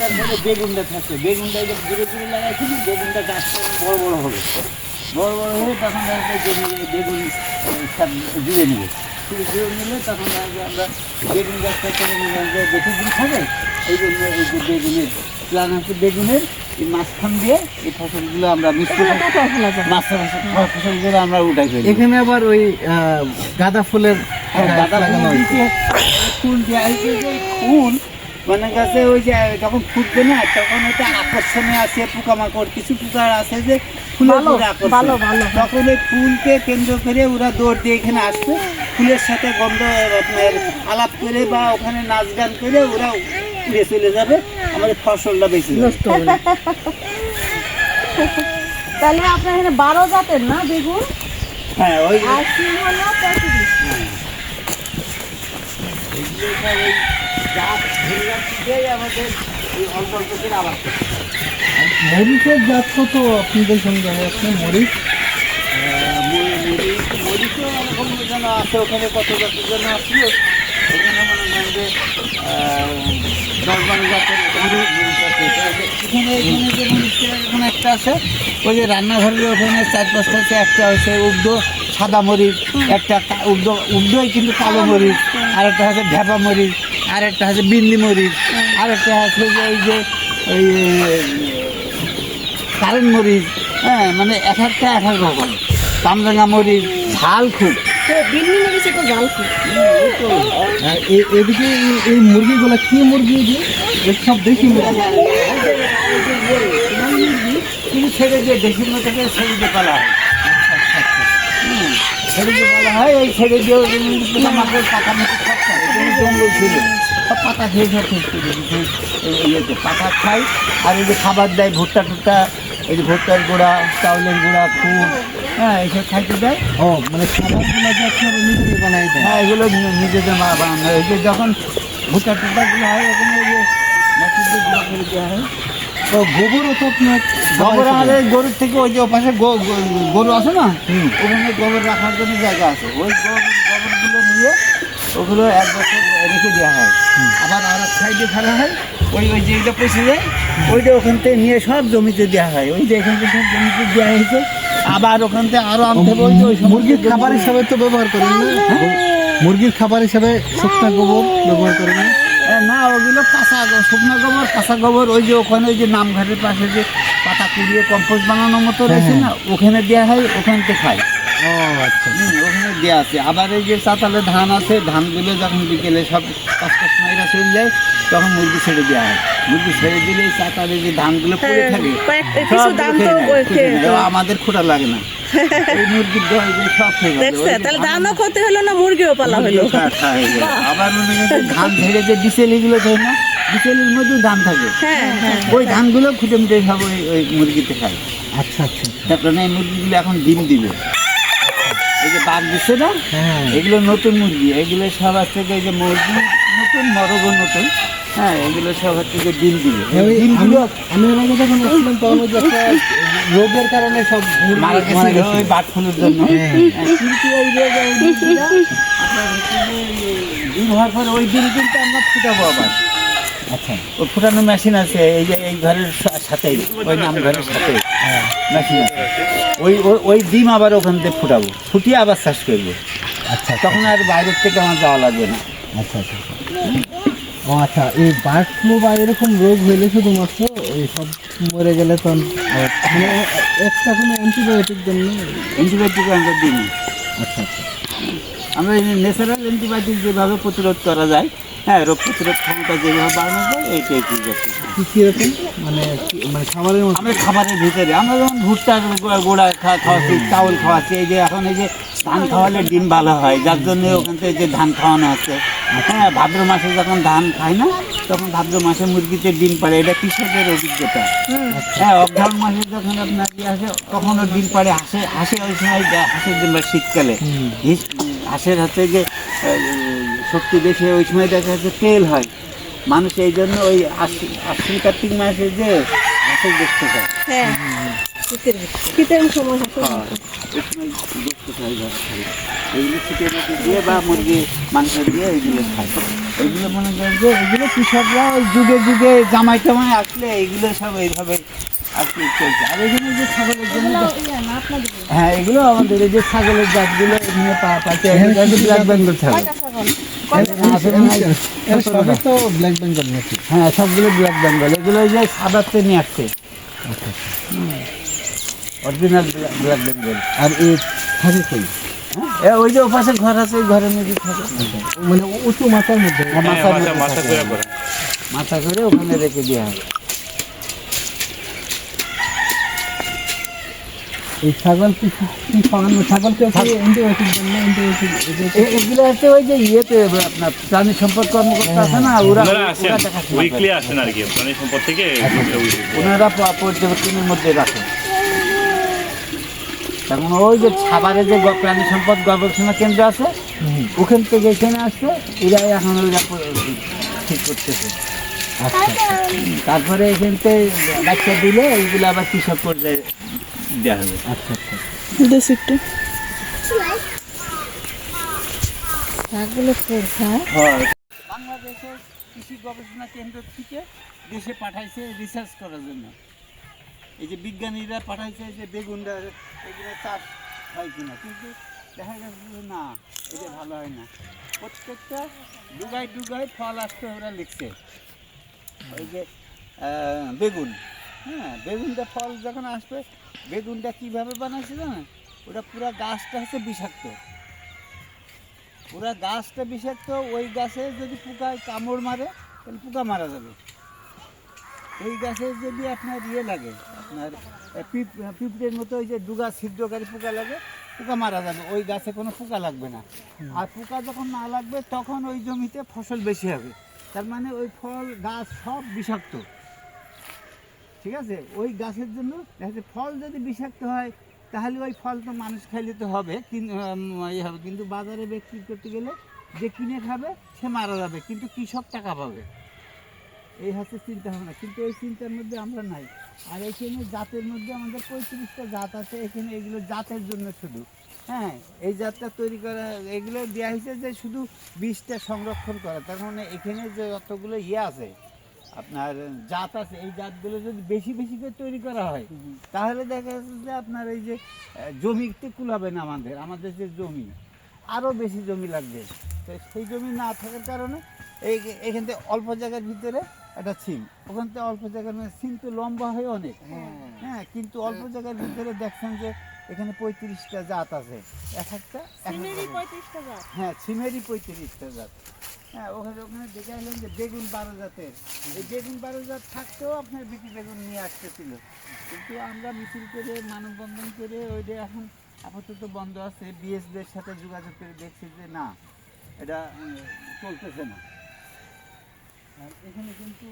তারপরে বেগুনটা থাকছে, বেগুনটা এটা ঘুরে ঘুরে লাগাইছি, বেগুনটা গাছটা বড় বড় হবে, বড় বড় হয়ে তখন বেগুন সব জুড়ে নেবে, জুড়ে নিলে তখন আমরা বেগুন গাছটা করে নিলাম যে বেশি দিন থাকে, এই জন্য এই যে বেগুনের প্ল্যান আছে, বেগুনের এই মাঝখান দিয়ে এই ফসলগুলো আমরা ফসলগুলো আমরা উঠাই ফেলি। এখানে আবার ওই গাঁদা ফুলের ফুল ফুল মানে গাছে ওই যে যখন ফুটবে না তখন ওটা আকর্ষণে আছে, পোকামাকড় কিছু পোকার আছে যে ফুলের উপরে আকর্ষণ, তখন ওই ফুলকে কেন্দ্র করে ওরা দৌড় দিয়ে এখানে আসবে, ফুলের সাথে গন্ধ আপনার আলাপ করে বা ওখানে নাচ গান করে ওরা উড়ে চলে যাবে, আমাদের ফসলটা বেশি নষ্ট হবে। তাহলে আপনার এখানে 12 জাতের না বেগুন? হ্যাঁ, ওই আমাদের অল্প অল্প করে আবার মরিচের জাত কত আপনাদের সঙ্গে আছে? মরিচ মরিচও এরকম যেন আছে, ওখানে কত জাতের জন্য আসছিল, ওখানে মনে করেন যে 10-12 জাতের মরিচ আছে। এখানে এখানে যে মরিচটা এখন একটা আছে, ওই যে রান্নাঘরের ওখানে 4-5টা আছে, একটা হচ্ছে উর্দ সাদা মরিচ, একটা উর্দই কিন্তু কালো মরিচ, আর একটা হচ্ছে ঢেপা মরিচ, আর একটা হচ্ছে বিন্দি মরিচ, আর একটা হচ্ছে যে এই যে ওই কারেন্ট মরিচ, হ্যাঁ মানে এক একটা এক এক রকম। কামরাঙা মরিচ ঝাল খুব, বিন্নি মরিচে তো জাল খুব। এদিকে এই মুরগিগুলো কি মুরগি সব দেশি মুরগি, কিন্তু ছেড়ে দিয়ে দেশের মতো করে ছেড়ে দিয়ে পালা হয়, ছেড়ে দিয়ে পালা হয়, ওই ছেড়ে দিয়ে মাছের পাতা মতো সব খায়, জঙ্গল ছিল সব পাতা খেয়ে সব ইয়েতে পাতা খায়, আর এই যে খাবার দেয় ভুট্টা টুট্টা, এই যে ভুট্টার গুঁড়া, চাউলের গুঁড়া, ফুল, হ্যাঁ এইসব খাইতে দেয়। ও মানে খাবারগুলো যে আপনারা নিজেদের বানাই দেয়? হ্যাঁ, এগুলো নিজেদের মা বানানো হয়। এই যে যখন ভুট্টা টুট্টাগুলো হয় ওখানে ওই যে মেশিনদের গুঁড়া করে দেওয়া হয়। তো গোবরও তো আপনার গোবর আমাদের গরুর থেকে ওই যে ওপাশে গরু আছে না, ওখানে গোবর রাখার জন্য জায়গা আছে, ওই গোবরগুলো নিয়ে ওগুলো 1 বছর রেখে দেওয়া হয়, আবার আর এক সাইডে ফেলা হয়, ওই ওই যেটা পচে যায় ওইটা ওখান থেকে নিয়ে সব জমিতে দেওয়া হয়, ওই যে এখান থেকে সব জমিতে দেওয়া হয়েছে, আবার ওখান থেকে আরও আনতে হবে। ওই যে ওই মুরগির খাবার হিসাবে তো ব্যবহার করেন না? মুরগির খাবার হিসাবে শুকনা গোবর ব্যবহার করেন না? না, ওগুলো কাঁচা শুকনো গোবর, কাঁচা গোবর, ওই যে ওখানে ওই যে নামঘাটের পাশে যে পাতা কুড়িয়ে কম্পোস্ট বানানোর মতো রয়েছে না, ওখানে দেওয়া হয়, ওখান থেকে খায়। ও আচ্ছা, ওখানে দেওয়া আছে। আবার এই যে চাতালে ধান আছে, ধানগুলো যখন বিকেলে সব 5টার সময় এরা চলে যায়, তখন মুরগি ছেড়ে দেওয়া হয়, মুরগি ছেড়ে দিলে এই চাতালে যে ধানগুলো পড়ে থাকে আমাদের খোঁড়া লাগে না, এই মুরগির সব খেয়ে যাবে। তাহলে ধানও ক্ষতি হলো না, মুরগিও পালা হলো। আবার ধান ঝেড়ে যে বিচেলিগুলো থাকে না, বিচেলির মধ্যে ধান থাকে, ওই ধানগুলো খুঁটে মুটে সব ওই মুরগিতে খায়। আচ্ছা আচ্ছা। তারপরে এই মুরগিগুলো এখন ডিম দিবে, এই যে বাঘ দিচ্ছে না, এগুলো নতুন মুরগি, এগুলো সব থেকে এই যে মুরগি নতুন মরগো নতুন, হ্যাঁ এগুলো সব থেকে ডিম দিবে। ডিমগুলো আমি এর আগে যখন আসলাম তখন ওই যে একটা রোগের কারণে সব মারা গেছে, ওই বার্ড ফ্লুর জন্য। কিন্তু ওই রোগ আপনার ডিম হওয়ার পরে ওই ডিম কিন্তু আমরা ফুটাবো আবার। আচ্ছা, ওই ফুটানো মেশিন আছে, এই যে এই ঘরের সাথেই, ওই নাম ঘরের সাথে মেশিন আছে, ওই ডিম আবার ওখান থেকে ফুটাবো, ফুটিয়ে আবার চাষ করবো। আচ্ছা, তখন আর বাইরের থেকে আমার যাওয়া লাগবে না। আচ্ছা আচ্ছা। ও আচ্ছা, এই বার্ড ফ্লু বা এরকম রোগ হইলে শুধুমাত্র এই সব মরে গেলে তখন মানে একটা কোনো অ্যান্টিবায়োটিক দেন না? অ্যান্টিবায়োটিক আমরা দিই না। আচ্ছা আচ্ছা। আমরা ন্যাচারাল অ্যান্টিবায়োটিক যেভাবে প্রতিরোধ করা যায়, হ্যাঁ রোগ প্রতিরোধ ক্ষমতা যেভাবে বাড়ানো যায়, এইটাই ঠিক আছে। কীরকম মানে মানে খাবারের মধ্যে? আমরা খাবারের ভিতরে আমরা যেমন ভুট্টার গোড়া খাওয়াচ্ছি, চাউল খাওয়াচ্ছি, এই যে এখন এই যে ধান খাওয়ালে ডিম ভালো হয়, যার জন্য ওখান থেকে যে ধান খাওয়ানো হচ্ছে। হ্যাঁ, ভাদ্র মাসে যখন ধান খায় না, তখন ভাদ্র মাসে মুরগিতে ডিম পাড়ে, এটা কৃষকের অভিজ্ঞতা। হ্যাঁ, অঘ্রাণ মাসে যখন আপনার কি আসে, তখনও ডিম পাড়ে, হাঁসে ওই সময় হাঁসের ডিম পাড়ে শীতকালে, হাঁসের হচ্ছে যে শক্তি বেশি, ওই সময় দেখা যাচ্ছে তেল হয়, মানুষ এই জন্য ওই আশ্বিন কার্তিক মাসে যে হাঁসের দেখতে চায়, শীতের সময় এইগুলো শীতের মধ্যে দিয়ে বা মুরগি মাংস দিয়ে এইগুলো খায়। এগুলো মনে করেন যে এগুলো কৃষকরা ওই যুগে যুগে জামাই টামাই আসলে এগুলো সব এইভাবে আর কি চলছে। আর এখানে যে ছাগলের জন্য হ্যাঁ এগুলো আমাদের এই যে ছাগলের জাতগুলো এখানে পাচ্ছে ব্ল্যাক বেঙ্গল ছাগল। এর সবই তো ব্ল্যাক বেঙ্গল নাকি? হ্যাঁ সবগুলো ব্ল্যাক বেঙ্গল, এগুলো ওই যে সাদাতে নিয়ে আসছে অরিজিনাল ব্ল্যাক বেঙ্গল। আর এই থাকে কই? ওই যে ওপাশে ঘর আছে, ওই ঘরের মধ্যে থাকে মানে উঁচু মাথার মধ্যে? মাথার মধ্যে থাকে। মাথা করে ওখানে রেখে দেওয়া হয়। এই ছাগল কি খাওয়ানো? ছাগলকে অ্যান্টিবায়োটিক দেন না? অ্যান্টিবায়োটিক এগুলো হচ্ছে ওই যে ইয়েতে আপনার প্রাণী সম্পদ কর্মকর্তা আছে না, ওরা উইকলি আসেন আর কি প্রাণী সম্পদ থেকে। ওনারা পর্যবেক্ষণের মধ্যে রাখে। তখন ওই যে ছাবারে যে প্রাণী সম্পদ গবেষণা কেন্দ্র আছে ওখান থেকে এখানে আসছে, এরাই এখন ওইরা ঠিক করতেছে। তারপরে এখান থেকে বাচ্চা দিলে এইগুলো আবার কৃষক পর্যায়ে দেওয়া হবে। আচ্ছা আচ্ছা। দেশ একটু ছাগল কোথায়? বাংলাদেশের কৃষি গবেষণা কেন্দ্র থেকে দেশে পাঠাইছে রিসার্চ করার জন্য। এই যে বিজ্ঞানীরা পাঠাইছে যে বেগুনটা এগুলো চাষ হয় কিনা, কিন্তু দেখা গেছে যে না, এটা ভালো হয় না। প্রত্যেকটা ডুগায় ডুগায় ফল আসতে ওরা লিখছে। ওই যে বেগুন, হ্যাঁ বেগুনটা ফল যখন আসবে, বেগুনটা কীভাবে বানাইছে জানেন? ওটা পুরো গাছটা হচ্ছে বিষাক্ত, পুরো গাছটা বিষাক্ত। ওই গাছে যদি পোকায় কামড় মারে তাহলে পোকা মারা যাবে। ওই গাছে যদি আপনার ইয়ে লাগে, আপনার পিঁপড়ের মতো ওই যে ডুগা ছিদ্রকারী পোকা লাগে, পোকা মারা যাবে। ওই গাছে কোনো পোকা লাগবে না। আর পোকা যখন না লাগবে তখন ওই জমিতে ফসল বেশি হবে। তার মানে ওই ফল গাছ সব বিষাক্ত, ঠিক আছে? ওই গাছের জন্য দেখা যাচ্ছে ফল যদি বিষাক্ত হয় তাহলে ওই ফল তো মানুষ খাইলে তো হবে, ইয়ে হবে, কিন্তু বাজারে বিক্রি করতে গেলে যে কিনে খাবে সে মারা যাবে, কিন্তু কৃষক টাকা পাবে। এই হচ্ছে চিন্তা ভাবনা, কিন্তু এই চিন্তার মধ্যে আমরা নাই। আর এখানে জাতের মধ্যে আমাদের 35টা জাত আছে এখানে, এগুলো জাতের জন্য শুধু। হ্যাঁ এই জাতটা তৈরি করা, এগুলো দেওয়া হয়েছে যে শুধু বীজটা সংরক্ষণ করা। তার মানে এখানে যে যতগুলো ইয়ে আছে আপনার জাত আছে, এই জাতগুলো যদি বেশি বেশি করে তৈরি করা হয় তাহলে দেখা যাচ্ছে যে আপনার এই যে জমিতে কুলাবে না, আমাদের যে জমি আরও বেশি জমি লাগবে। তো সেই জমি না থাকার কারণে এখান থেকে অল্প জায়গার ভিতরে একটা সিম, ওখান থেকে অল্প জায়গার, মানে সিম তো লম্বা হয়ে অনেক, হ্যাঁ কিন্তু অল্প জায়গার ভিতরে দেখছেন যে এখানে 35টা জাত আছে, এক একটা হ্যাঁ সিমেরই 35টা জাত। হ্যাঁ ওখানে দেখে আসলেন যে বেগুন 12 জাতের, এই বেগুন 12 জাত থাকতেও আপনার বিটি বেগুন নিয়ে আসতেছিল, কিন্তু আমরা মিছিল করে মানববন্ধন করে ওইটা এখন আপাতত বন্ধ আছে। বিএসদের সাথে যোগাযোগ করে দেখছি যে না, এটা চলতেছে না। আর এখানে কিন্তু